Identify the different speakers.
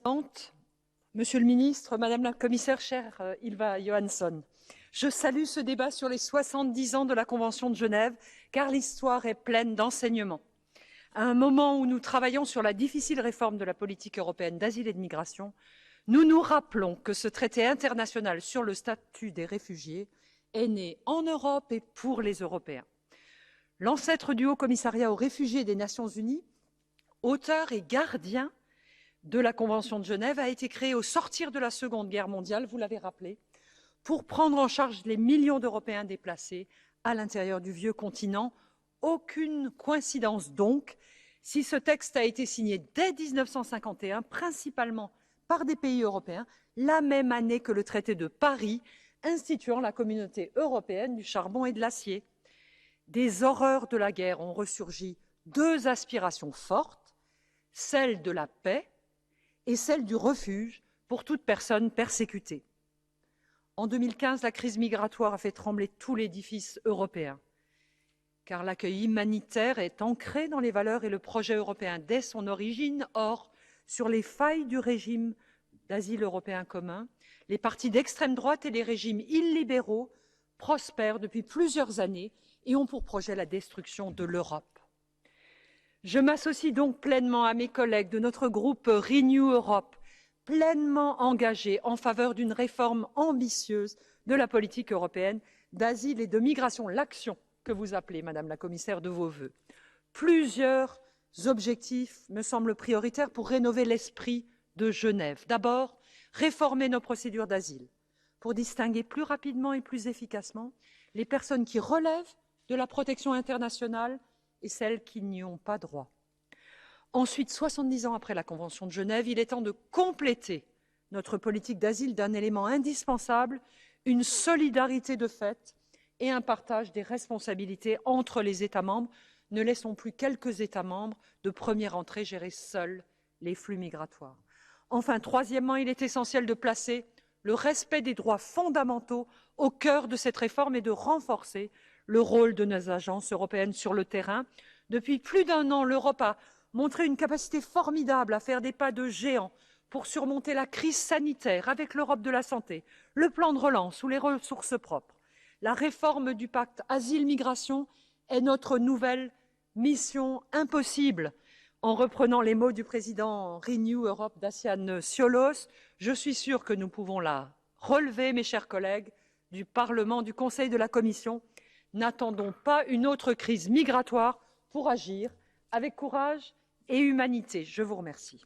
Speaker 1: Présidente, Monsieur le ministre, Madame la commissaire, chère Ylva Johansson, je salue ce débat sur les 70 ans de la Convention de Genève, car l'histoire est pleine d'enseignements. À un moment où nous travaillons sur la difficile réforme de la politique européenne d'asile et de migration, nous nous rappelons que ce traité international sur le statut des réfugiés est né en Europe et pour les Européens. L'ancêtre du Haut Commissariat aux réfugiés des Nations Unies, auteur et gardien de la Convention de Genève, a été créé au sortir de la Seconde Guerre mondiale, vous l'avez rappelé, pour prendre en charge les millions d'Européens déplacés à l'intérieur du vieux continent. Aucune coïncidence donc, si ce texte a été signé dès 1951, principalement par des pays européens, la même année que le traité de Paris instituant la Communauté européenne du charbon et de l'acier. Des horreurs de la guerre ont ressurgi deux aspirations fortes, celle de la paix et celle du refuge pour toute personne persécutée. En 2015, la crise migratoire a fait trembler tout l'édifice européen, car l'accueil humanitaire est ancré dans les valeurs et le projet européen dès son origine. Or, sur les failles du régime d'asile européen commun, les partis d'extrême droite et les régimes illibéraux prospèrent depuis plusieurs années et ont pour projet la destruction de l'Europe. Je m'associe donc pleinement à mes collègues de notre groupe Renew Europe, pleinement engagés en faveur d'une réforme ambitieuse de la politique européenne d'asile et de migration, l'action que vous appelez, Madame la Commissaire, de vos vœux. Plusieurs objectifs me semblent prioritaires pour rénover l'esprit de Genève. D'abord, réformer nos procédures d'asile pour distinguer plus rapidement et plus efficacement les personnes qui relèvent de la protection internationale et celles qui n'y ont pas droit. Ensuite, 70 ans après la Convention de Genève, il est temps de compléter notre politique d'asile d'un élément indispensable, une solidarité de fait et un partage des responsabilités entre les États membres. Ne laissons plus quelques États membres de première entrée gérer seuls les flux migratoires. Enfin, troisièmement, il est essentiel de placer le respect des droits fondamentaux au cœur de cette réforme et de renforcer le rôle de nos agences européennes sur le terrain. Depuis plus d'un an, l'Europe a montré une capacité formidable à faire des pas de géant pour surmonter la crise sanitaire avec l'Europe de la santé, le plan de relance ou les ressources propres. La réforme du pacte asile-migration est notre nouvelle mission impossible. En reprenant les mots du président Renew Europe, Dacian Cioloș, je suis sûre que nous pouvons la relever, mes chers collègues, du Parlement, du Conseil, de la Commission. N'attendons pas une autre crise migratoire pour agir avec courage et humanité. Je vous remercie.